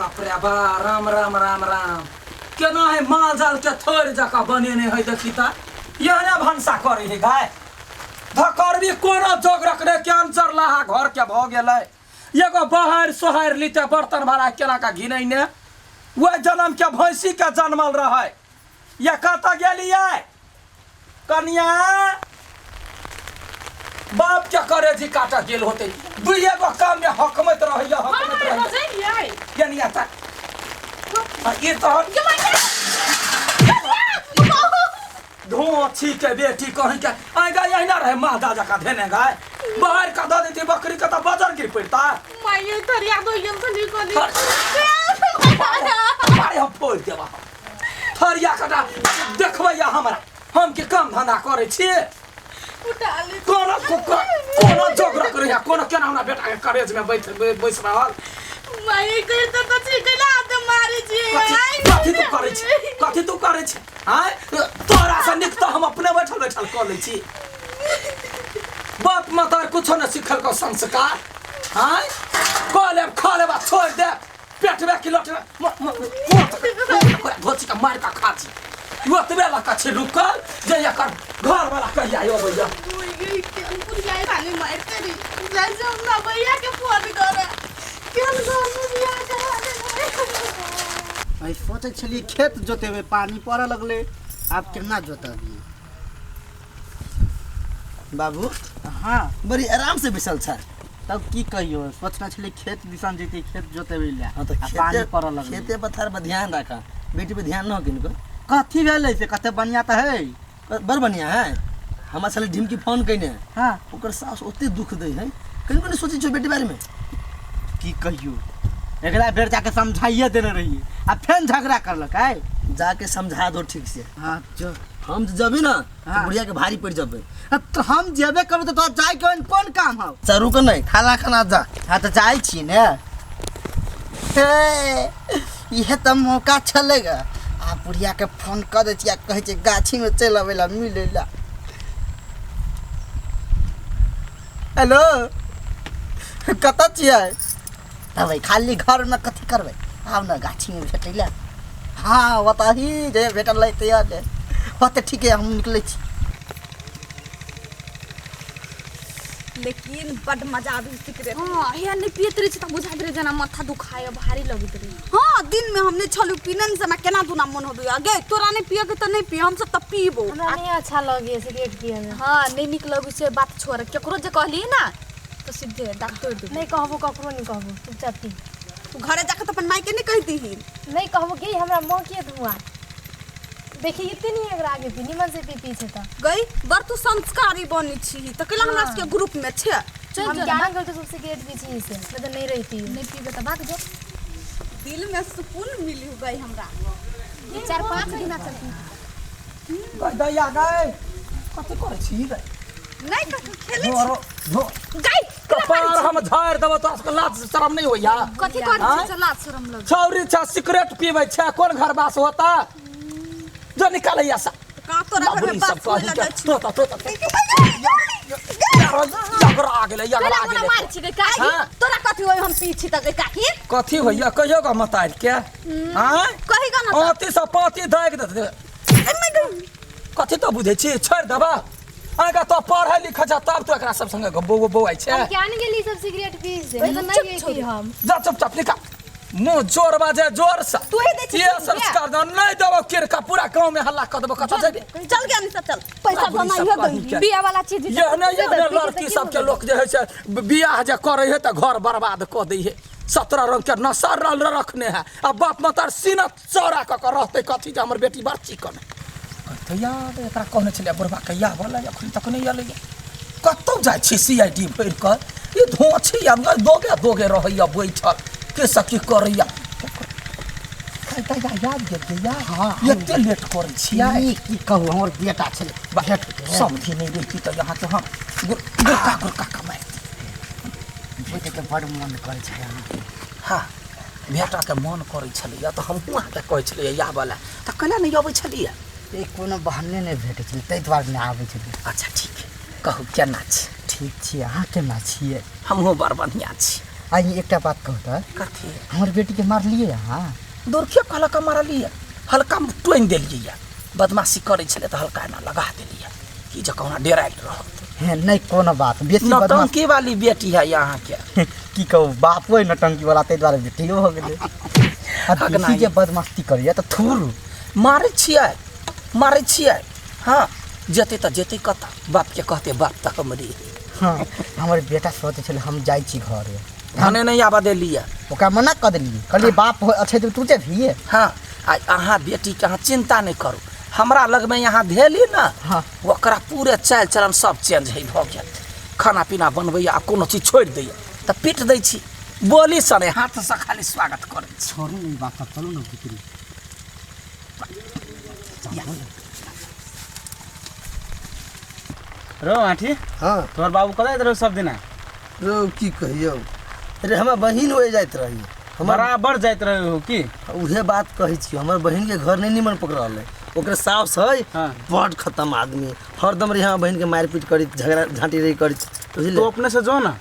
बाप रे बा राम राम राम राम केना है माल जाल के थोड़ जका बनेने है देखी ता यहने भंसा करे है गाय धकरबी कोनो जोग रखने के अंचर लहा घर के भ गेलै एगो बहार सोहार लीते बर्तन भरा केना का घिनैने वह जन्म के भैंसी के जन्मल रहे ये कत गेलिए कन्या बाप के करे जी काटा गेल होते दुइए गो काम में हकमत रहिया हकमत रहिया ये नहीं आता ये तो धुआं छी के बेटी कहीं के आएगा यही ना रहे मादा जका धेने गाय बाहर का दे देती बकरी का तो बाजार गिर पड़ता मैं ये तरिया दो यन से निकली अरे हम फोड़ देबा थरिया कटा देखबै या हमरा हम के काम धंधा करे छी उठाली कोनो जोग रख रहिया कोनो केना हमरा बेटा के करेज में बैठ रहल मैं ये कह तो छिकला तो मारी जी कथी तू करे छी हां तोरा से निक तो हम अपने बैठल बैठल क लै छी बाप माता कुछो न सिखल को संस्कार हां कॉलेब खालेबा छोड़ दे पेट में किलो धोची का मार का खाची यो तबे ला का छ रुकल जे एकर घर वाला कहिया आयो भैया पुलिया खाली मार करी जैसे ना भैया के फोन करे केन घर में बियाह करा दे आई सोचे छली खेत जोते में पानी पड़े लगले आप केना जोता दिए बाबू हाँ बड़ी आराम से बिसल छ तब की कहियो सोचना छली खेत दिसन जेती खेत जोते में हां तो पानी पड़े लगले खेते पथार पर ध्यान रखा बेटी पे ध्यान न किनको कथी भेलै से कते बढ़िया त है बड़ बढ़िया है हमरा साले ढिमकी फोन कइने हां ओकर सास ओते दुख दे है कनिको ने सोची छ बेटी बारे में की कहियो एकरा बेर जाके समझाइए देने रही आ फेन झगड़ा करलक है जाके समझा दो ठीक से हां जो हम जबे ना हाँ। बुढ़िया के भारी पड़ जबे तो हम जेबे करब तो जाय के कोन काम हो चारू के नहीं खाना जा हां तो जाय छी ने ये तो मौका चलेगा आ बुढ़िया के फोन कर दे छिया कहै छै गाछी में चल आवेला मिलेला हेलो कत छियै तब खाली घर में कथी करबै आब ना गाछी में भेटैला हाँ बताही जे भेटल है तैयार है होते ठीक है हम निकलै छी लेकिन बड मजा आबी सिकरे हां हे नहीं पियत रही त बुझाइत रहे जना माथा दुखाय भारी लगित रही हां दिन में हमने छलु पीनन से मैं केना दुना मन हो दुया गे तोरा नहीं पिए के त नहीं पी हम सब त पीबो हमरा नहीं अच्छा लगे सिगरेट पिए में हां नहीं निक लगे से बात छोड़ केकरो जे कहली ना तो सीधे डॉक्टर दे नहीं कहबो ककरो नहीं कहबो चुपचाप पी तू घरे जाके त अपन माई के नहीं कहती ही नहीं कहबो कि हमरा मुंह के धुआ देखी इतनी एकरा आगे भी निमन से पी पीछे त गई बर तू संस्कारी बनी छी त केला हमरा के ग्रुप में छे चल हम ज्ञान गलत सब सिगरेट पी छी से मैं तो नहीं रहती नहीं पीबे त भाग जो दिल में सुकून मिली गई हमरा ये 4-5 दिन चलती गई दैया गई कथी करे छी गई नहीं कथी खेले धो धो गई कपार हम झाड़ देबो तो आजकल लाज शर्म नहीं होइया कथी करे छी चला शर्म लग छौरी छ सिगरेट पीबै छ कोन घर बास होता जो निकालैया सा का तोरा घर में बात कही लगा के तो झगड़ा गेलै झगड़ा हमरा गेलै मार छी के काकी तोरा कथी होय हम पीछी त काकी कथी होइया कहियो ग मतार के हां कही ग ना अति से पाती दाग दे कथी तो बुझै छी छोड़ देबा आगा तो पढ़ै लिखै छ तब तो एकरा सब संगे बौआइ छै हम ज्ञान गेली सब सिगरेट पी से मैं तो नहीं गई थी हम जा चुपचाप निकाल मुंह जोर बाजे जोर से तू ही दे छी ये संस्कार दो नहीं देबो किरका पूरा गांव में हल्ला कर देबो कत जेबे चल गया नहीं सब चल पैसा बनाइयो दई बिया वाला चीज ये नहीं लड़की सब के लोग जे है से बियाह जे करे है त घर बर्बाद क दै है 17 रंग के नशा रखने है अब बाप मातार सीना चौड़ा क रहते कथी जे हमर बेटी बड़ चिकन तो याद एकरा कहने छले बुढ़वा कहिया बोला अखन तक नहीं आले कतौ जाय छी सीआईडी भर कर ये धोछी अंदर दोगे रहैया बैठल के सकी करैया याद दे या हां एते लेट करै छियै ई की कहू हमर बेटा छले भेट समझी नहीं रही त यहां तो हम गुरका कमाई बेटे के बड़ मन करे छै हां बेटा के मन करे छले त हम हुआ के कहै छले या वाला त कला नहीं आबै छलिए ए कोनो बहाने नहीं भेटे छै तै द्वार में आबै छै अच्छा ठीक है कहू केना छी ठीक छी अहाँ केना छियै हमहु बड़ बढ़िया छी आई एकटा बात कहता कथी हमर बेटी के मार लिए हाँ दूरखे कहला का मारलिए हल्का में टोइन देलिए बदमाशी करे छले त हल्का ना लगा देलिए कि जे कौना डेराइल रहत है नहीं कोनो बात बेसी बदमाश नौटंकी वाली बेटी है यहाँ के की कहू बापो है नटंकी वाला ते द्वारा बेटियो हो गेले अब किसी के बदमाशी करिए तो थूर मारे छियै हाँ जेते त जेते कता बाप के कहते बाप त हमरे हाँ हमर बेटा सोचे छले हम जाई छी घरे थाने नहीं आबा देलिए ओकरा मना कर देलिए कहलिए बाप अच्छे तो तू भी हाँ आ अहाँ बेटी के अहाँ चिंता नहीं करू हमरा लग में यहाँ धेली ना हाँ ओकरा पूरे चाल चलन सब चेंज है भ गेल खाना पीना बनबै आ कोनो चीज छोड़ दैया त पीट दै छी बोली सने हाथ से खाली स्वागत करे छी छोड़ू नहीं बात चलो ना भीतरी रो आठी हाँ तोहर बाबू कदा रहो सब दिना रो की कहियो अरे हमार बहिन हो जाइत रही बराबर जाइत रहे हो की उहे बात कहै छी हमर बहिन के घर नहीं निमन पकड़ल है ओकरे सास है हाँ। बड़ खत्म आदमी हरदम रे बहन के मारपीट करी झगड़ा झांटी रही करी बुझले तो अपने से जो ना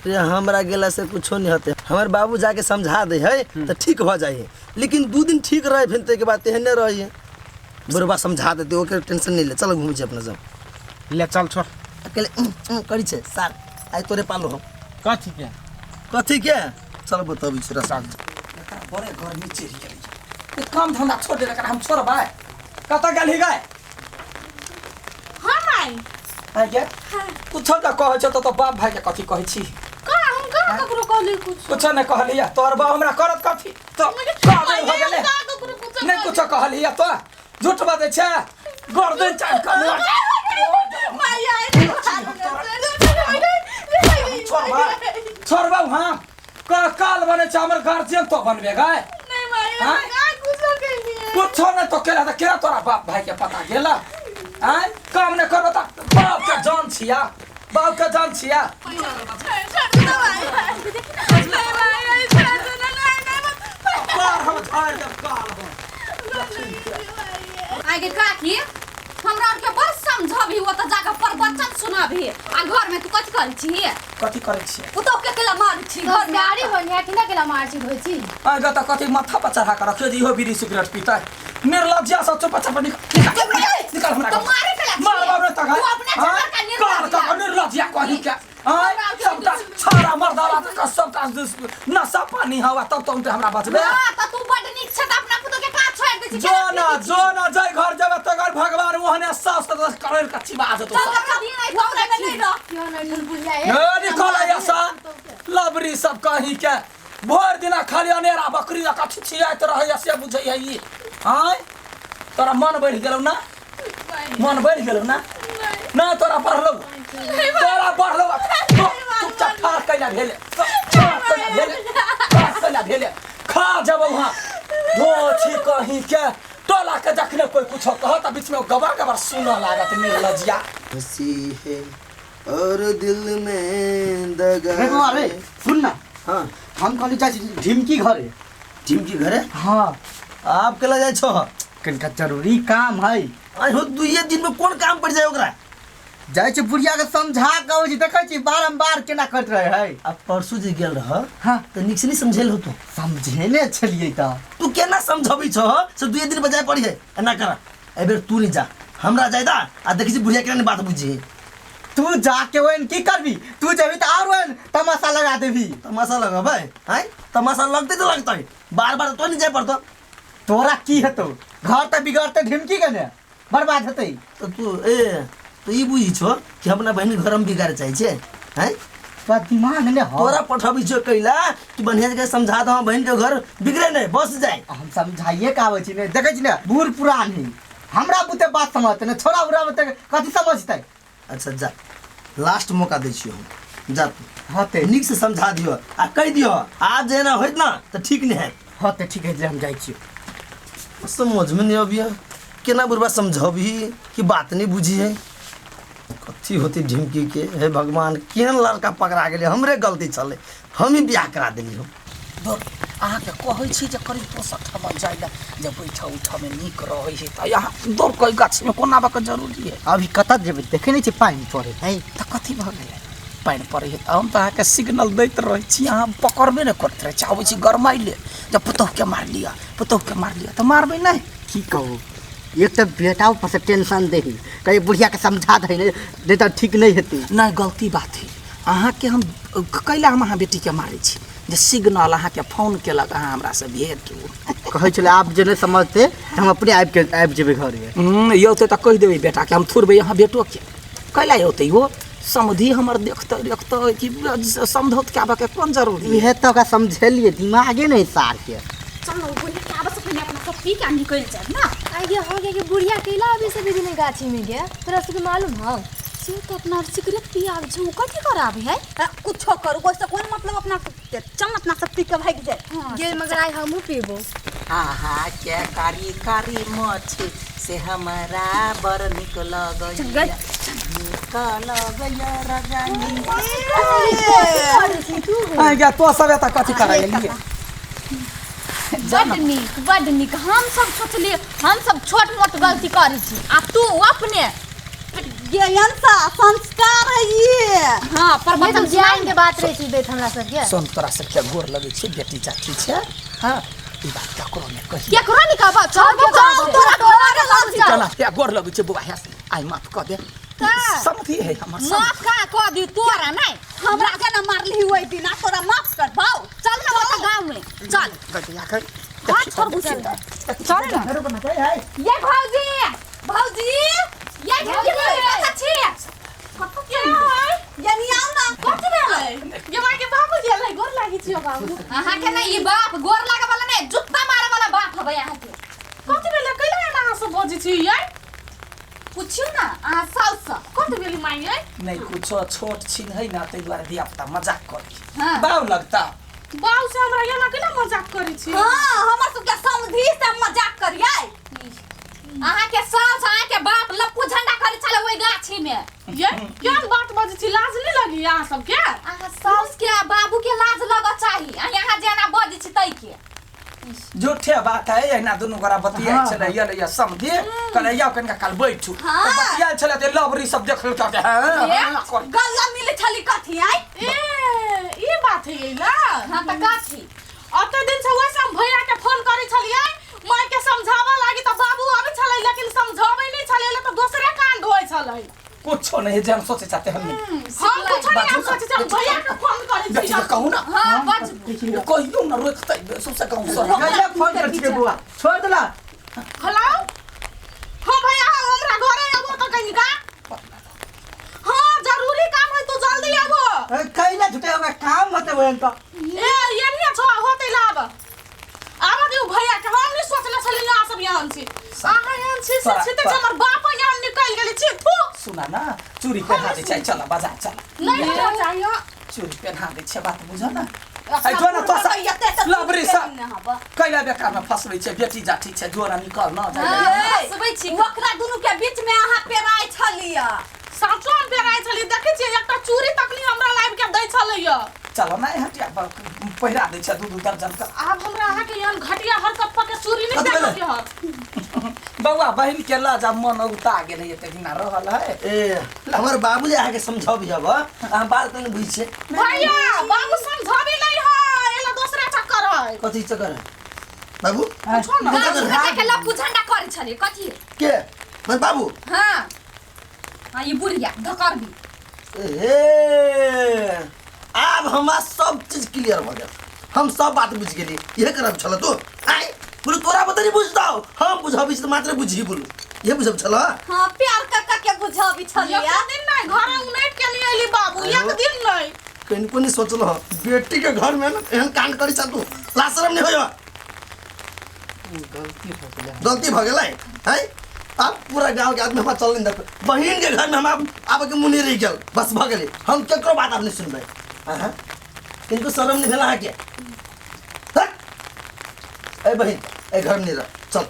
रे हमरा गेला से कुछो नहीं होते हमार बाबू जाके समझा दे है तो ठीक हो जाए लेकिन 2 दिन ठीक रहे फिर के बाद तेहने रही बुरबा समझा देते ओके टेंशन नहीं ले चलो घूम छी अपना सब ले चल छोड़ अकेले करी छे सार आई तोरे पालो हम कथी के कथी के चल बताबी छी रसा बड़े घर नीचे ही गेली काम धंधा छोड़ दे हम छोड़बै कतऽ गेली गए हम आई है के कुछ त कहै छ त बाप भाई के कथी कहै छी का हम का ककरो कहली कुछ नहीं कहलिया तोर बा हमरा करत कथी तो काबे भ गेले नहीं कुछ कहलिया तो झूठ बाते छे गर्दन चाट कर छोड़बा हाँ काल बने छ हमर गार्जियन तो बनबे गए कुछ नहीं तो केला त केला तोरा बाप भाई के पता गेला हैं काम नहीं करबो त बाप के जान छिया बाप के जान छिया आगे काकी हमरा और के बस समझबी ओ त जाके प्रवचन सुनाबी आ घर में तू कथि करै छी कथी करै छी उ तो के केला मार छी घर में गाड़ी होनिया किना केला मार छी होई छी आगे त कथी माथा पर चढ़ा कर रखे इहो बीड़ी सिगरेट पीता निर्लज्जा सब चुप चाप निकाल हमरा तो मारे केला मार बाप रे तक तू अपने चमर का निर्लज्जा का निर्लज्जा कही के हां सबटा छाड़ा मर्दावा का सब का नशा पानी हवा तब तो उनते हमरा बचबे हां त तू बड निक छ त अपना पुतो के का छोड़ दे छी जो ना जाय घर जाबे त घर भगवान ओहने सास त करे का चिबा जतो सब कभी नहीं हमरा में नहीं रह क्यों नहीं बुझाए ए निकल ऐसा लबरी सब कही के भोर दिना खाली अनेरा बकरी का कथी छियात रहे से बुझै है ई हां तोरा मन बढ़ गेलौ ना मन बढ़ गेलौ ना ना तोरा पढ़लौ तोरा पढ़लौ तू चट्ठार कैला भेले कैला भेले खा जब वहां धो छी कहीं के टोला के जखने कोई कुछ कहत बीच में गबर गबर सुना लागत निर्लज्जा हंसी है और दिल में दगा अरे सुन ना हाँ हम कहली जाई ढिमकी घरे टिमकी घरे हाँ आप केला जाय छो कनिका जरूरी काम है आई हो 2 दिन में कोन काम पड़ जाय ओकरा जाय छै बुढ़िया के समझा के जी देखै छी बारंबार केना करत रहे है अब परसू जे गेल रह हाँ तो निक से नहीं समझेल हो तू समझेने छलिए त तू केना समझबी छो से 2 दिन बजाय पड़ी है एना कर एबेर तू नहीं जा हमरा जायदा आ देखि छी बुढ़िया केना बात बुझी तू जाके ओन की करबी तू जेबी त और ओन तमाशा लगा देबी तमाशा लगाबै हैं तमाशा लगते तो लगतै बार-बार तो नहीं जाय पड़तो तोरा की हेतौ घर त बिगड़ते ढिमकी के ने बर्बाद हेतै तो तू तो ई बुझी छो कि अपना बहन के घर में बिगाड़ चाहे छे हैं तो दिमाग ने हो तोरा पठबी छो कैला कि बढ़िया जगह समझा दो बहन के घर बिगड़े नहीं बस जाए हम समझाइए का आवे छी ने देखै छी ने बूढ़ पुरान ही हमरा बुते बात समझते ने छोरा उरा में कथि समझतै अच्छा जा लास्ट मौका दै छियो हम जा होते निक से समझा दियो आ कह दियो आज जेना होइत ना तो ठीक नहीं है होते ठीक है हम जाई छी समझ में नहीं अबिया केना बुरबा समझबी कि बात नहीं बुझी है कथी होती ढिमकी के हे भगवान केहन लड़का पकड़ा गेले हमरे गलती चले हम ही ब्याह करा देली हम दौड़ अहाँ के कहै छी जे करीब 65 बन जाइला जब बैठा उठा में निक रहै छै त यहाँ दौड़ कोई गाछ में कोना बक जरूरी है अभी कत जेबै देखे नहीं छी पानी पड़े है त कथी भ गेलै पानि पड़ै है हम तो अहाँके सिग्नल दैत रहै छी अहाँ पकड़बे नहि करैत रहै छी आबै छी गरमाइले जब पुतहुके मार लिअ तऽ मारबै नहि की कहू एक तो बेटा ऊपर से टेंशन दे कहीं बुढ़िया के समझा दे नहीं तो ठीक नहीं हेतै नहीं गलती बात है अहाँके हम कैला हम अहाँ बेटीके मारै छी जे सिग्नल अहाँके फोन केलक अहाँ हमरा से भेट कहै छलै आप जे नहीं समझते तो हम अपने आबि जेबै घरे यौते तऽ कहि देबै बेटाके हम थोड़बै अहाँ बेटोके कैला यौते यो समझी हमर देखते कि समझौत के आबके कोन जरूरी इहे तो का समझलिए दिमागे नहीं सार के चल बुढ़िया के आबे से पहले अपना सब पी के निकल जाए ना आइडिया हो गया कि बुढ़िया केला अभी से दिन गाछी में गया तोरा सबके मालूम है से तो अपना सिगरेट पियाब छै उ कथि कराबे है कुछो करू कोई से कोन मतलब अपना चल अपना सब पी के भाग जाए गेल मगर आई हमहू पीबो आहा क्या कारी कारी मछली से हमारा बर निक लगैया गया तो सब एता कथि करा गेलिए बड नीक हम सब सोचलिए हम सब छोट मोट गलती करै छी आ तू अपने ज्ञान सा संस्कार है ये हां पर ये तो ज्ञान के बात रही थी बेट हमरा सब के सोन तोरा से के गोर लगै छै बेटी चाची छै हां ई बात ककरो ने कहि केकरो नहीं कहबा छोड़ तोरा घर लग जा चला या गोर लगै छै बुआ हेस आई माफ क दे समझी है हमर माफ का दी तोरा नहीं हमरा के न मारली हुई दिन आ तोरा माफ कर भाव चल ना वो गांव में चल गटिया कर हाथ छोड़ गुस्से चल ना ये भौजी ये अच्छी कत ये नहीं आउ ना कत भेलै ये मां के बाबू गेलै गोर लागि छियो बाबू अहाँ के नहीं ई बाप गोर लागे वाला नहीं जुत्ता मारे वाला बाप हबै अहाँ के कत भेलै कैला अहाँ से बजै छी ये पूछियो ना अहाँ साउस कत भेलै माई ये नहीं कुछो छोट छिन है ना तै दुआरे दिया पता मजाक करै हां बाउ लगता बाऊ से हमरा एना केना मजाक करै छी हां हमर सब के समझी से मजाक करियै अहाँ के सास अहाँ के बाप लप्पू झंडा करे चले ओई गाछी में ये क्या बात बजै छी लाज नहीं लगी अहाँ सब के अहाँ सास के बाबू के लाज लगा चाही आ यहाँ जेना बजै छी तै के झूठे बात है एना दुनू गोरा बतिया छले ये समझी कहले या कनका काल बैठू तो बतिया छले ते लवरी सब देखल के हां गल्ला मिले छली कथि आई ए ई बात है ना हां त काठी अते दिन से वैसे हम भैया के फोन करे छलिए माय के समझावा लागी त बाबू आबै छलै लेकिन समझाबै नहीं छलै तो दूसरे कांड होय छलै कुछो नहीं जे हम सोचे चाहते हम हां कुछ नहीं हम सोचे हम भैया के फोन करे छी कहू ना हां बच कहियो ना रोकतै सबसे कहू सर भैया फोन कर छिए बुआ छोड़ देला हेलो हां भैया हमरा घरे आबो त कहीं का हां जरूरी काम है तो जल्दी आबो कैला झुटे हमरा काम होते वहन तो ए ये नहीं छ होते लाब आब दियो भैया के हम नहीं सोचले छली ना सब यहाँ छी आहा यहाँ छी से छी त हमर बाप यहाँ निकल गेली छी थू सुना ना चूड़ी पहना दे छै चल बाजार चल नहीं चाहिए चूड़ी पहना दे छै बात बुझ ना आई जो ना तो लबरी सा कैला बेकार में फसबै छै बेटी जाठी छै जोरा निकल ना जाय हसबै छी ओकरा दुनू के बीच में अहाँ पेराय छलिया साचो पे राय छली देखै छी एकटा चूड़ी तकली हमरा लाइव के दै छलैया चलो ना हटिया पहिरा दे छै दू दर्जन का आब हमरा अहाँ के यहाँ घटिया हरकत पर के चूड़ी नहीं देखै के हर बउआ बहन के ला जब मन उता गेलै एते दिना रहल है ए हमर बाबूजी आके समझाबी जब अहाँ बात नहीं बुझ छै भैया बाबू समझाबी नहीं है एला दूसरा चक्कर है कथी चक्कर है बाबू पूछो ना गाछ के लप्पू झंडा करे छली कथि के मन बाबू हां हां ये बुढ़िया धकर भी ए अब हमार सब चीज क्लियर हो गया हम सब बात बुझ गेली ये करब छल तो आइ बोलू तोरा बता नहीं बुझता हम बुझाबी त मात्र बुझी बोलू ये बुझब छल हां प्यार के बुझाबी छलिया एक दिन नहीं घर उनैट के लिए एली बाबू एक दिन नहीं कहीं को नहीं सोचल बेटी के घर में एहन कांड करी चल तू लाशरम नहीं होयो गलती भ गेलै है अब पूरा गांव के आदमी हम चल नहीं देख बहन के घर में हम आब के मुनि रह गेल बस भ गेलै हम केकरो बात आप नहीं सुनबै हां किनको शर्म नहीं भेला है के ए बहन ए घर नहीं रह चल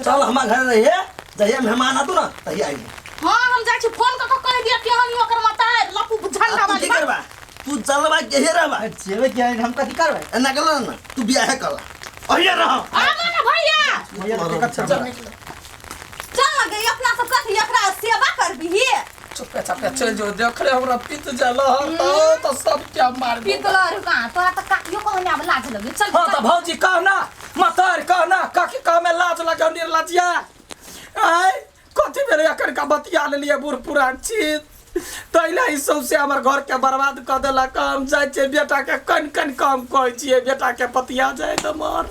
चल हमार घर रहिए जहिया मेहमान आतु ना तहिया आई हां हम जाय छी फोन क कह दिया कि हम ओकर माता है लप्पू झंडा तू की करबा तू चलबा के हे रहबा जेबे के हम कथि करबै एना कर ना तू बियाह कर अहिया रह आ ना भैया भैया देखत चल चल लगे अपना सब कथि एकरा सेवा करबी चुपे चापे चल जो देख ले हमरा पित जाला तो सब क्या मार दे पितला रे कहाँ तोरा त काकियो कहने अब लाज लगे चल हाँ तो भौजी कहना मतार कहना काकी कह में लाज लगा निर्लजिया आय कथी बेर एकर का बतिया लेलिए बूढ़ पुरान चीज तैला ई सबसे हमर घर के बर्बाद क देलक हम जाय छै बेटा के कन कन काम कहै छियै बेटा के पतिया जाय त मर